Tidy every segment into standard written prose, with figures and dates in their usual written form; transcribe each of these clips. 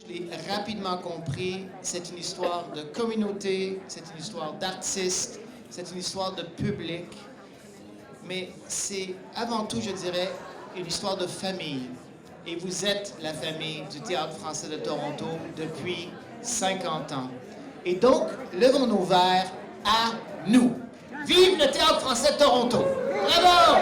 J'ai rapidement compris, c'est une histoire de communauté, c'est une histoire d'artistes, c'est une histoire de public, mais c'est avant tout, je dirais, une histoire de famille. Et vous êtes la famille du Théâtre français de Toronto depuis 50 ans. Et donc, levons nos verres à nous. Vive le Théâtre français de Toronto! Bravo!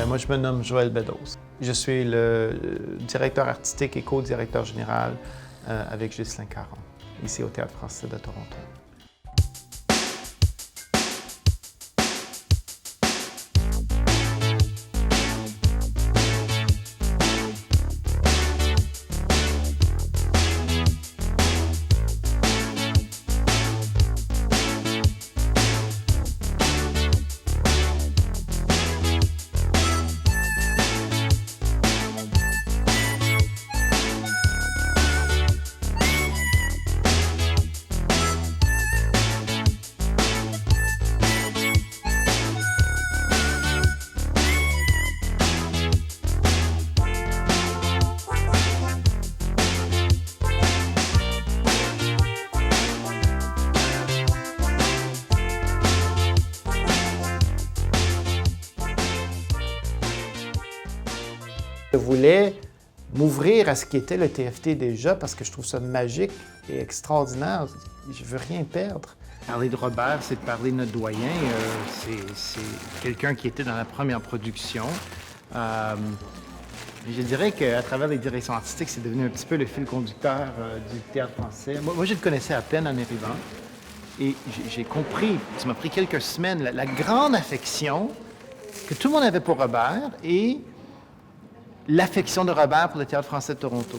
Moi, je me nomme Joël Beddoes. Je suis le directeur artistique et co-directeur général avec Ghislain Caron, ici au Théâtre français de Toronto. Je voulais m'ouvrir à ce qu'était le TFT déjà parce que je trouve ça magique et extraordinaire. Je veux rien perdre. Parler de Robert, c'est de parler de notre doyen. C'est quelqu'un qui était dans la première production. Je dirais qu'à travers les directions artistiques, c'est devenu un petit peu le fil conducteur du théâtre français. Moi, je le connaissais à peine en arrivant. Et j'ai compris, ça m'a pris quelques semaines, la grande affection que tout le monde avait pour Robert et l'affection de Robert pour le Théâtre français de Toronto.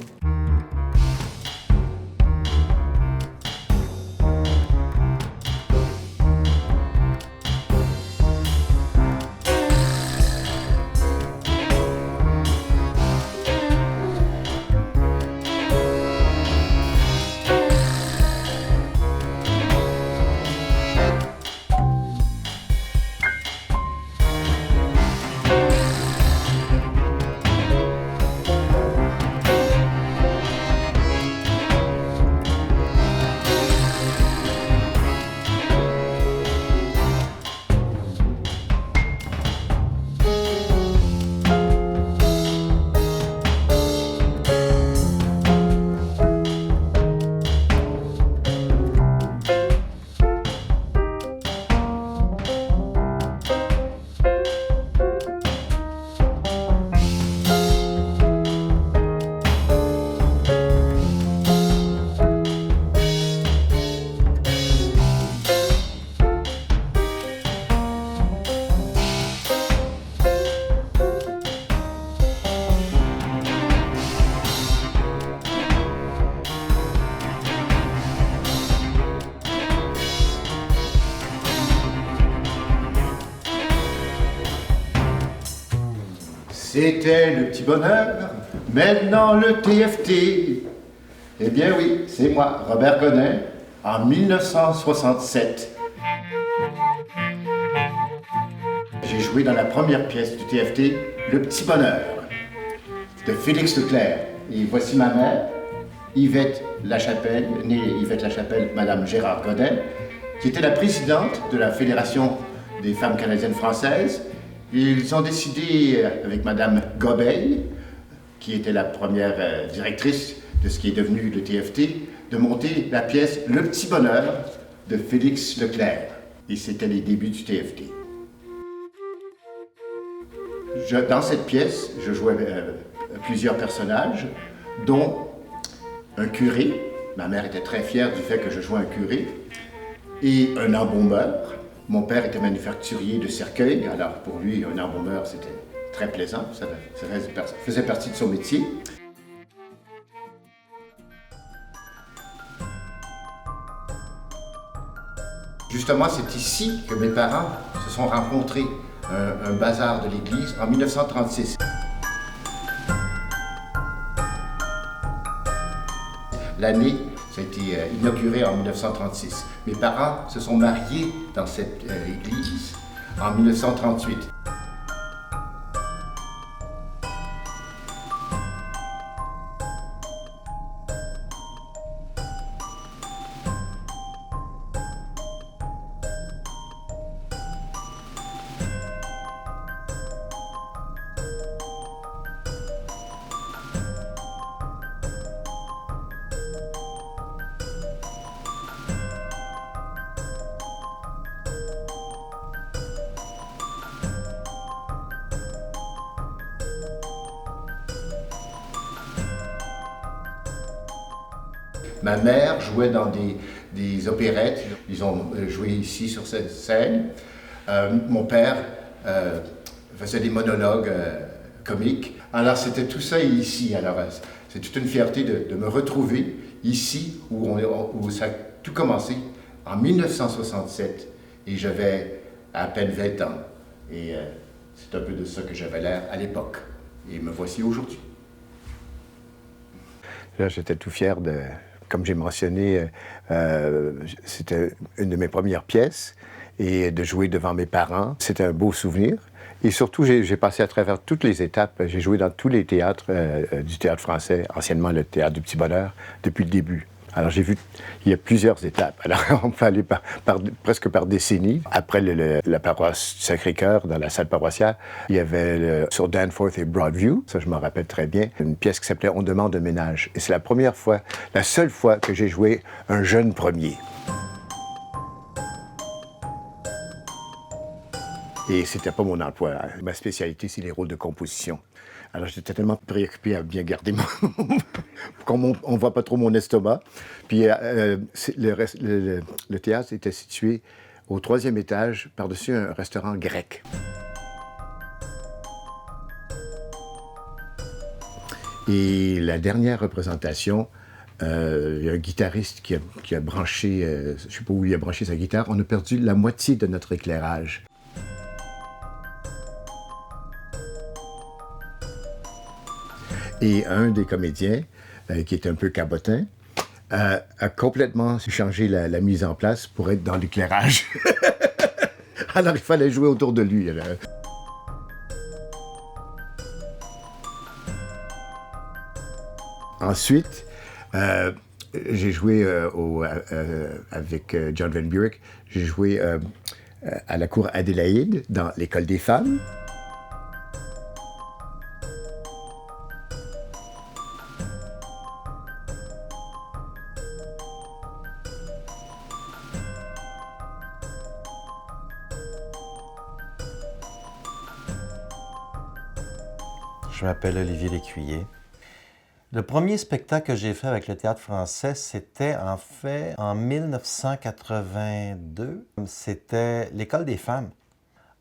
C'était le petit bonheur, maintenant le TFT. Eh bien oui, c'est moi, Robert Gonnet, en 1967. J'ai joué dans la première pièce du TFT, Le petit bonheur, de Félix Leclerc. Et voici ma mère, Yvette Lachapelle, née Yvette Lachapelle, Madame Gérard Gonnet, qui était la présidente de la Fédération des femmes canadiennes françaises. Ils ont décidé, avec Madame Gobeil, qui était la première directrice de ce qui est devenu le TFT, de monter la pièce Le Petit Bonheur de Félix Leclerc. Et c'était les débuts du TFT. Dans cette pièce, je jouais plusieurs personnages, dont un curé, Ma mère était très fière du fait que je jouais un curé et un embaumeur. Mon père était manufacturier de cercueils, alors pour lui, un embaumeur, c'était très plaisant, ça faisait partie de son métier. Justement, c'est ici que mes parents se sont rencontrés, un bazar de l'église en 1936. L'année, ça a été inauguré en 1936. Mes parents se sont mariés dans cette église en 1938. Ma mère jouait dans des opérettes. Ils ont joué ici sur cette scène. Mon père faisait des monologues comiques. Alors c'était tout ça ici. Alors c'est toute une fierté de me retrouver ici où ça a tout commencé en 1967 et j'avais à peine 20 ans. Et c'est un peu de ça que j'avais l'air à l'époque. Et me voici aujourd'hui. Là, j'étais tout fier de... Comme j'ai mentionné, c'était une de mes premières pièces et de jouer devant mes parents, c'était un beau souvenir. Et surtout, j'ai passé à travers toutes les étapes. J'ai joué dans tous les théâtres du théâtre français, anciennement le théâtre du Petit Bonheur, depuis le début. Alors j'ai vu, il y a plusieurs étapes. Alors on peut aller presque par décennies. Après la paroisse du Sacré-Cœur, dans la salle paroissiale, il y avait sur Danforth et Broadview, ça je m'en rappelle très bien, une pièce qui s'appelait On demande un ménage. Et c'est la première fois, la seule fois que j'ai joué un jeune premier. Et c'était pas mon emploi. Ma spécialité, c'est les rôles de composition. Alors, j'étais tellement préoccupé à bien garder qu'on ne voit pas trop mon estomac. Puis, le théâtre était situé au 3e étage, par-dessus un restaurant grec. Et la dernière représentation, il y a un guitariste qui a branché, je ne sais pas où il a branché sa guitare, on a perdu la moitié de notre éclairage. Et un des comédiens, qui est un peu cabotin, a complètement changé la mise en place pour être dans l'éclairage. Alors il fallait jouer autour de lui. Alors. Ensuite, j'ai joué avec John Van Buurik, j'ai joué à la cour Adélaïde dans l'École des femmes. Je m'appelle Olivier Lécuyer. Le premier spectacle que j'ai fait avec le Théâtre français, c'était en fait en 1982. C'était l'École des femmes.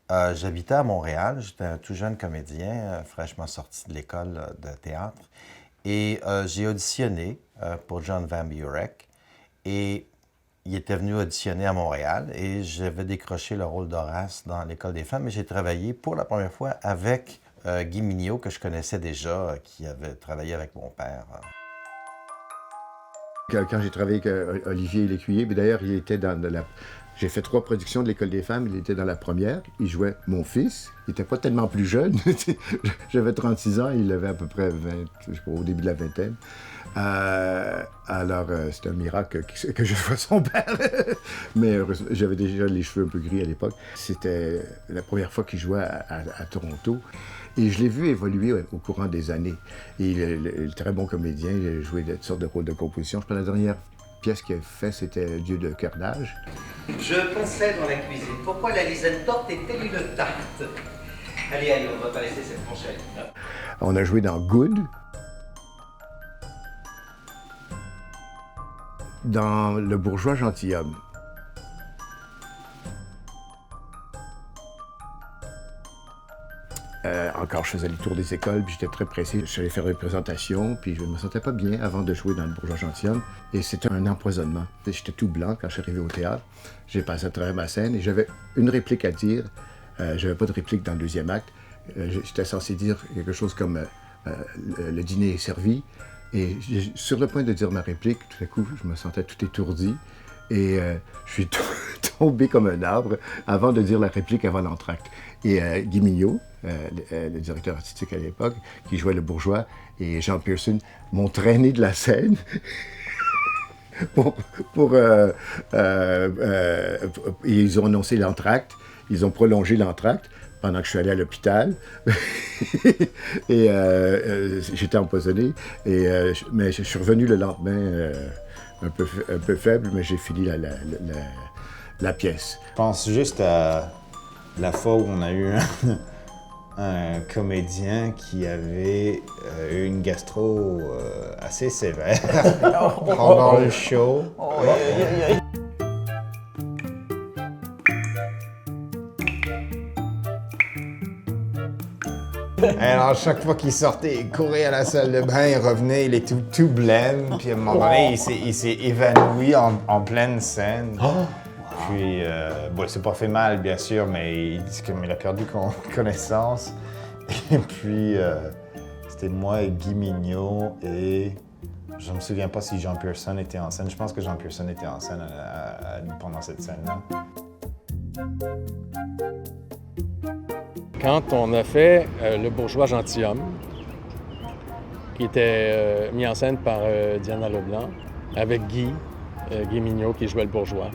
J'habitais à Montréal, j'étais un tout jeune comédien, fraîchement sorti de l'école de théâtre. Et j'ai auditionné pour John Van Buurik. Et il était venu auditionner à Montréal et j'avais décroché le rôle d'Horace dans l'École des femmes. Et j'ai travaillé pour la première fois avec Guy Mignot, que je connaissais déjà, qui avait travaillé avec mon père. Quand j'ai travaillé avec Olivier Lécuyer, d'ailleurs, il était dans la... J'ai fait 3 productions de l'École des femmes, il était dans la première. Il jouait mon fils, il n'était pas tellement plus jeune. J'avais 36 ans, il avait à peu près 20, je sais pas, au début de la vingtaine. Alors, c'était un miracle que je sois son père. Mais j'avais déjà les cheveux un peu gris à l'époque. C'était la première fois qu'il jouait à Toronto. Et je l'ai vu évoluer au courant des années. Et il est très bon comédien, il a joué toutes sortes de rôles de composition. Je pense que la dernière pièce qu'il a fait, c'était Dieu de cœur d'âge. Je passais dans la cuisine. Pourquoi la Lisaine Torte est-elle une tarte? Allez, on ne va pas laisser cette manchette. On a joué dans Good. dans Le bourgeois gentilhomme. Encore, je faisais les tours des écoles, puis j'étais très pressé. Je suis allé faire une présentation, puis je ne me sentais pas bien avant de jouer dans Le bourgeois gentilhomme. Et c'était un empoisonnement. J'étais tout blanc quand je suis arrivé au théâtre. J'ai passé à travers ma scène et j'avais une réplique à dire. Je n'avais pas de réplique dans le deuxième acte. J'étais censé dire quelque chose comme le dîner est servi. Et sur le point de dire ma réplique, tout à coup, je me sentais tout étourdi. Et je suis tombé comme un arbre avant de dire la réplique avant l'entracte. Et Guy Mignot, le directeur artistique à l'époque, qui jouait le bourgeois, et Jean Pearson m'ont traîné de la scène ils ont annoncé l'entracte, ils ont prolongé l'entracte pendant que je suis allé à l'hôpital. Et j'étais empoisonné, mais je suis revenu le lendemain un peu faible, mais j'ai fini la pièce. Je pense juste à la fois où on a eu un comédien qui avait eu une gastro assez sévère pendant le show. Alors, chaque fois qu'il sortait, il courait à la salle de bain, il revenait, il était tout blême. Puis à un moment donné, il s'est évanoui en pleine scène. Puis, bon, il s'est pas fait mal, bien sûr, mais il dit qu'il a perdu connaissance. Et puis, c'était moi et Guy Mignot et je me souviens pas si Jean Pearson était en scène. Je pense que Jean Pearson était en scène pendant cette scène-là. Quand on a fait Le bourgeois gentilhomme, qui était mis en scène par Diana Leblanc, avec Guy Mignot qui jouait le bourgeois,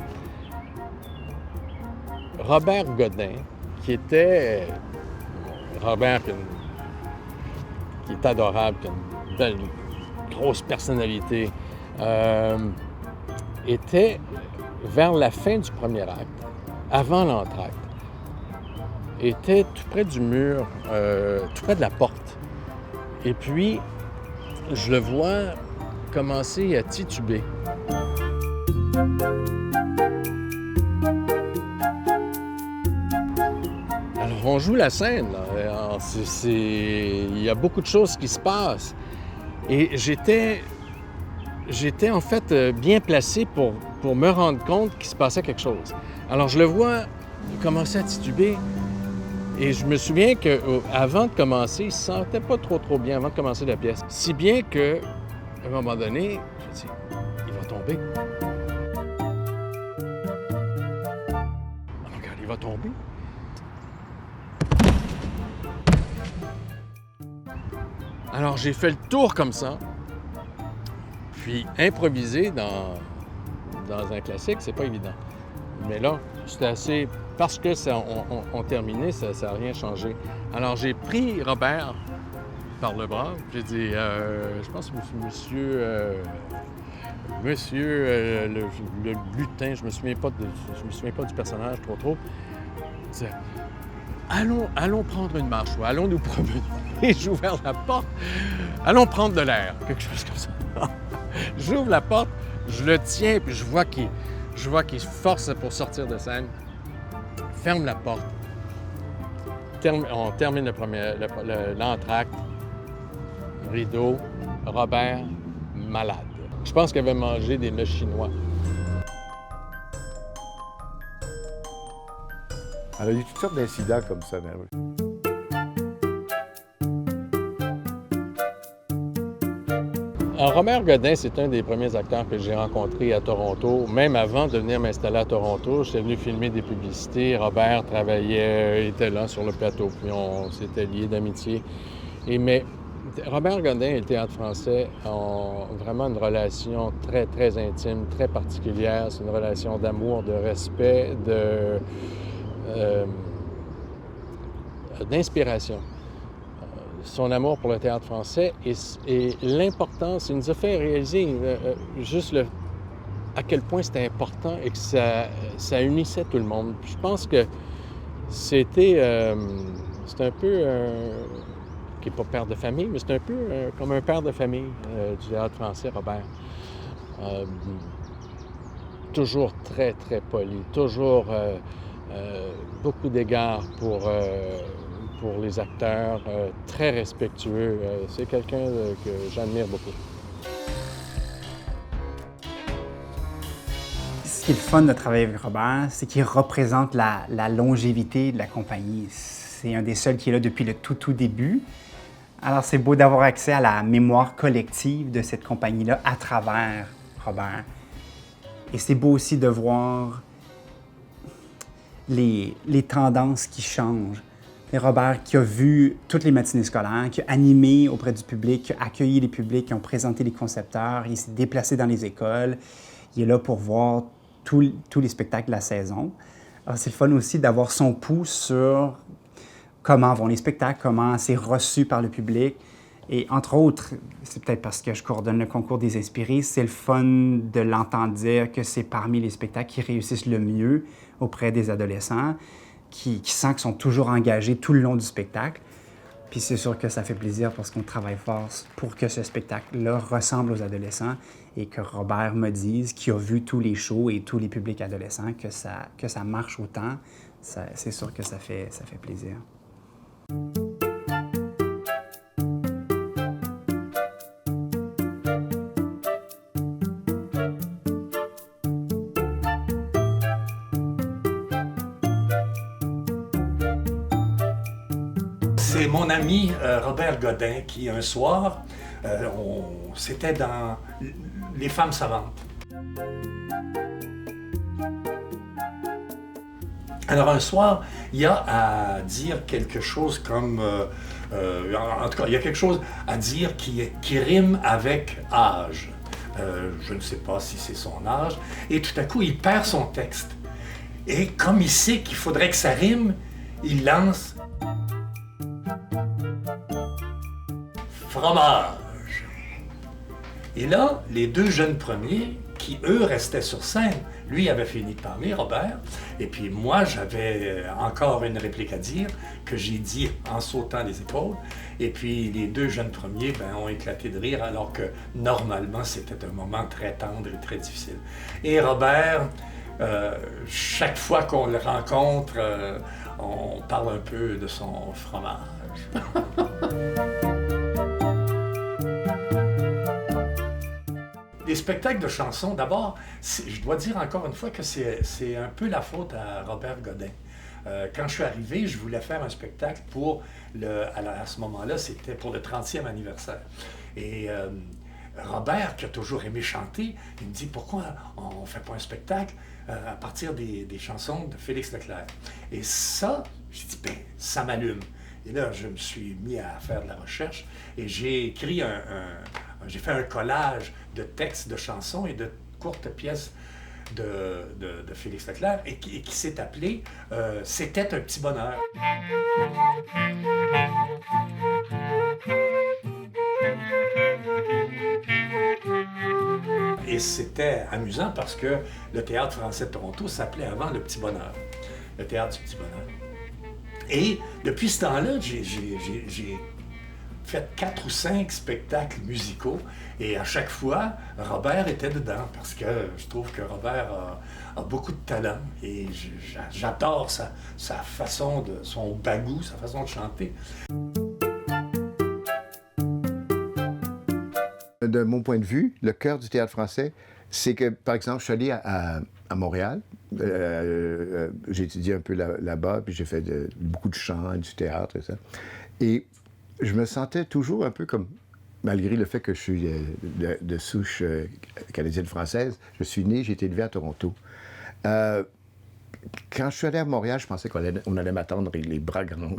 Robert Godin, qui était Robert, qui est adorable, qui a une belle, grosse personnalité, était vers la fin du premier acte, avant l'entracte, était tout près du mur, tout près de la porte. Et puis, je le vois commencer à tituber. Alors, on joue la scène, là. Il y a beaucoup de choses qui se passent. Et j'étais en fait bien placé pour me rendre compte qu'il se passait quelque chose. Alors, je le vois commencer à tituber. Et je me souviens qu'avant de commencer, il ne se sentait pas trop bien avant de commencer la pièce. Si bien qu'à un moment donné, je me dis, il va tomber. Oh, regarde, il va tomber. Alors, j'ai fait le tour comme ça. Puis, improviser dans un classique, c'est pas évident. Mais là, c'était assez... Parce que on terminait, ça n'a rien changé. Alors, j'ai pris Robert par le bras. J'ai dit, je pense que monsieur le lutin, je me souviens pas du personnage trop. C'est, allons prendre une marche, ou allons nous promener. Et j'ouvre la porte. Allons prendre de l'air, quelque chose comme ça. J'ouvre la porte, je le tiens, puis je vois qu'il se force pour sortir de scène. Ferme la porte. On termine l'entracte. Rideau. Robert, malade. Je pense qu'il avait mangé des mets chinois. Alors, il y a eu toutes sortes d'incidents comme ça. Robert Godin, c'est un des premiers acteurs que j'ai rencontrés à Toronto. Même avant de venir m'installer à Toronto, j'étais venu filmer des publicités. Robert était là sur le plateau, puis on s'était liés d'amitié. Mais Robert Godin et le Théâtre français ont vraiment une relation très, très intime, très particulière. C'est une relation d'amour, de respect, d'inspiration. Son amour pour le théâtre français et l'importance, il nous a fait réaliser juste à quel point c'était important et que ça unissait tout le monde. Puis je pense que c'est un peu, qui n'est pas père de famille, mais c'est un peu comme un père de famille du théâtre français, Robert. toujours très, très poli, toujours beaucoup d'égards pour les acteurs, très respectueux. C'est quelqu'un que j'admire beaucoup. Ce qui est le fun de travailler avec Robert, c'est qu'il représente la longévité de la compagnie. C'est un des seuls qui est là depuis le tout début. Alors c'est beau d'avoir accès à la mémoire collective de cette compagnie-là à travers Robert. Et c'est beau aussi de voir les tendances qui changent. Et Robert qui a vu toutes les matinées scolaires, qui a animé auprès du public, qui a accueilli les publics, qui ont présenté les concepteurs, il s'est déplacé dans les écoles. Il est là pour voir tous les spectacles de la saison. Alors c'est le fun aussi d'avoir son pouls sur comment vont les spectacles, comment c'est reçu par le public. Et entre autres, c'est peut-être parce que je coordonne le concours des inspirés, c'est le fun de l'entendre dire que c'est parmi les spectacles qui réussissent le mieux auprès des adolescents, qui sentent qu'ils sont toujours engagés tout le long du spectacle. Puis c'est sûr que ça fait plaisir parce qu'on travaille fort pour que ce spectacle-là ressemble aux adolescents et que Robert me dise, qui a vu tous les shows et tous les publics adolescents, que ça marche autant. C'est sûr que ça fait plaisir. C'est mon ami Robert Godin qui, un soir, c'était dans Les Femmes savantes. Alors un soir, il y a à dire quelque chose comme... en tout cas, il y a quelque chose à dire qui rime avec âge. Je ne sais pas si c'est son âge. Et tout à coup, il perd son texte. Et comme il sait qu'il faudrait que ça rime, il lance... fromage. Et là, les deux jeunes premiers, qui eux restaient sur scène, lui avait fini de parler, Robert, et puis moi j'avais encore une réplique à dire, que j'ai dit en sautant les épaules, et puis les deux jeunes premiers ont éclaté de rire, alors que normalement c'était un moment très tendre et très difficile. Et Robert, chaque fois qu'on le rencontre, on parle un peu de son fromage. Les spectacles de chansons, d'abord, je dois dire encore une fois que c'est un peu la faute à Robert Godin. Quand je suis arrivé, je voulais faire un spectacle pour, à ce moment-là, c'était pour le 30e anniversaire. Et Robert, qui a toujours aimé chanter, il me dit « Pourquoi on ne fait pas un spectacle à partir des chansons de Félix Leclerc? » Et ça, j'ai dit « Ben, ça m'allume. » Et là, je me suis mis à faire de la recherche et j'ai écrit j'ai fait un collage de textes, de chansons et de courtes pièces de Félix Leclerc et qui s'est appelé « C'était un petit bonheur ». Et c'était amusant parce que le Théâtre français de Toronto s'appelait avant le Petit Bonheur, le Théâtre du Petit Bonheur. Et depuis ce temps-là, j'ai fait 4 ou 5 spectacles musicaux et à chaque fois, Robert était dedans parce que je trouve que Robert a beaucoup de talent et j'adore sa façon son bagou, sa façon de chanter. De mon point de vue, le cœur du théâtre français, c'est que, par exemple, je suis allé à Montréal. J'ai étudié un peu là-bas, puis j'ai fait beaucoup de chant, du théâtre et ça. Et je me sentais toujours un peu comme, malgré le fait que je suis de souche canadienne-française, je suis né, j'ai été élevé à Toronto. Quand je suis allé à Montréal, je pensais qu'on allait m'attendre avec les bras grands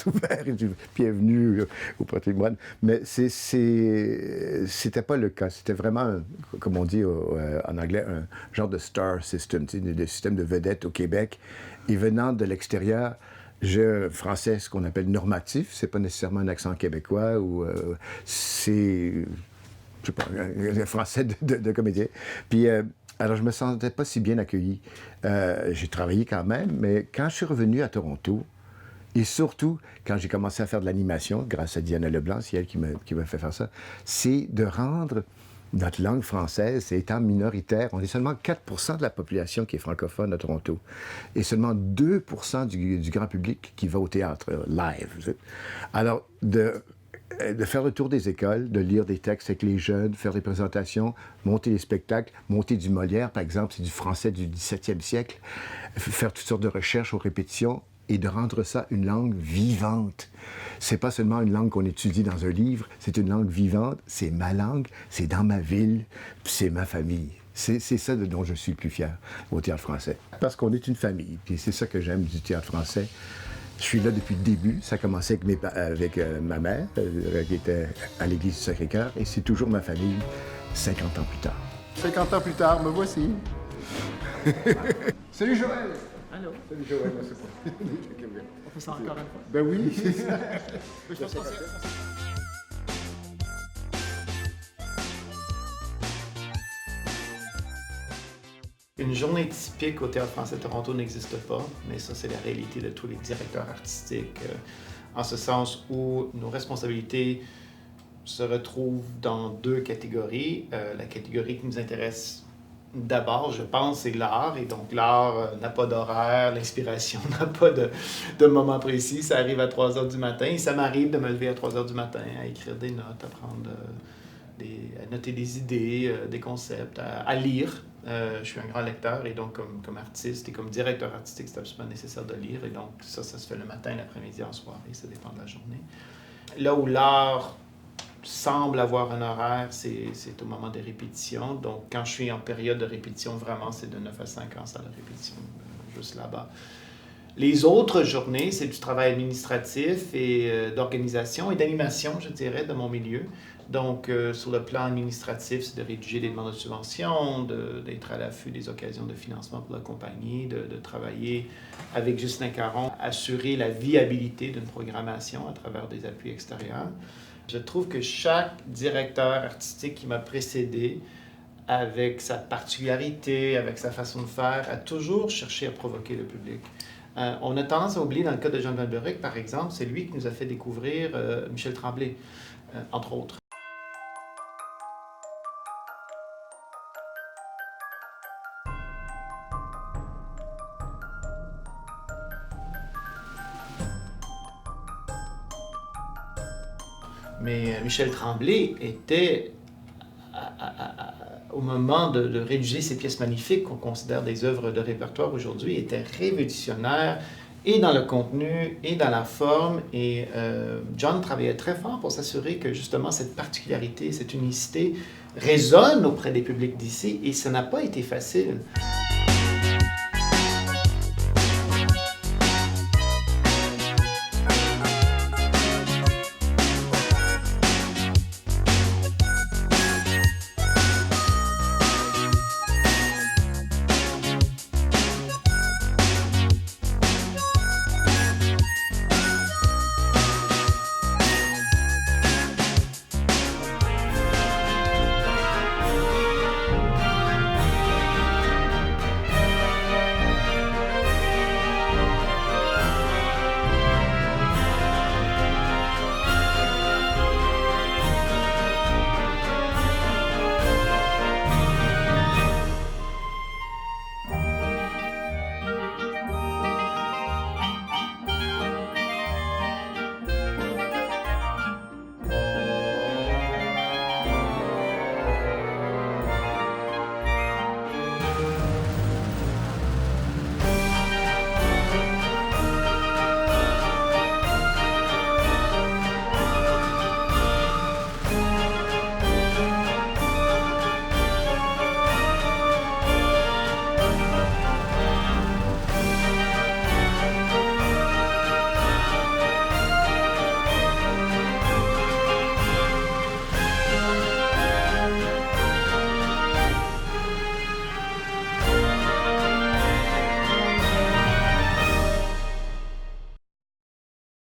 ouverts et du bienvenue au patrimoine. Mais c'était pas le cas. C'était vraiment, comme on dit en anglais, un genre de star system, le système de vedettes au Québec. Et venant de l'extérieur, j'ai un français, ce qu'on appelle normatif. C'est pas nécessairement un accent québécois ou c'est, je sais pas, un français de comédien. Puis alors, je me sentais pas si bien accueilli. J'ai travaillé quand même, mais quand je suis revenu à Toronto, et surtout quand j'ai commencé à faire de l'animation, grâce à Diana Leblanc, c'est elle qui m'a fait faire ça, c'est de rendre notre langue française étant minoritaire. On est seulement 4 % de la population qui est francophone à Toronto et seulement 2 % du grand public qui va au théâtre live. Alors, de faire le tour des écoles, de lire des textes avec les jeunes, faire des présentations, monter des spectacles, monter du Molière, par exemple, c'est du français du 17e siècle, faire toutes sortes de recherches aux répétitions et de rendre ça une langue vivante. C'est pas seulement une langue qu'on étudie dans un livre, c'est une langue vivante, c'est ma langue, c'est dans ma ville, c'est ma famille. C'est ça dont je suis le plus fier au Théâtre français. Parce qu'on est une famille, puis c'est ça que j'aime du Théâtre français. Je suis là depuis le début. Ça a commencé avec ma mère, qui était à l'église du Sacré-Cœur, et c'est toujours ma famille 50 ans plus tard. 50 ans plus tard, me voici. Salut Joël! Allô? Salut Joël, c'est pas. On fait ça encore une fois? Ben oui, c'est ça. Une journée typique au Théâtre français de Toronto n'existe pas, mais ça, c'est la réalité de tous les directeurs artistiques, en ce sens où nos responsabilités se retrouvent dans deux catégories. La catégorie qui nous intéresse d'abord, je pense, c'est l'art, et donc l'art n'a pas d'horaire, l'inspiration n'a pas de moment précis, ça arrive à 3 heures du matin, et ça m'arrive de me lever à 3 heures du matin, à écrire des notes, à prendre à noter des idées, des concepts, à lire. Je suis un grand lecteur et donc comme artiste et comme directeur artistique, c'est absolument nécessaire de lire. Et donc ça se fait le matin, l'après-midi, en soirée, ça dépend de la journée. Là où l'art semble avoir un horaire, c'est au moment des répétitions. Donc quand je suis en période de répétition, vraiment, c'est de 9 à 5 en salle de répétition, juste là-bas. Les autres journées, c'est du travail administratif et d'organisation et d'animation, je dirais, de mon milieu. Donc, sur le plan administratif, c'est de rédiger des demandes de subvention, d'être à l'affût des occasions de financement pour la compagnie, de travailler avec Justin Caron, assurer la viabilité d'une programmation à travers des appuis extérieurs. Je trouve que chaque directeur artistique qui m'a précédé, avec sa particularité, avec sa façon de faire, a toujours cherché à provoquer le public. On a tendance à oublier, dans le cas de Jean Van Burek, par exemple, c'est lui qui nous a fait découvrir Michel Tremblay, entre autres. Mais Michel Tremblay était, au moment de rédiger ces pièces magnifiques qu'on considère des œuvres de répertoire aujourd'hui, était révolutionnaire et dans le contenu et dans la forme. Et John travaillait très fort pour s'assurer que justement cette particularité, cette unicité résonne auprès des publics d'ici, et ça n'a pas été facile.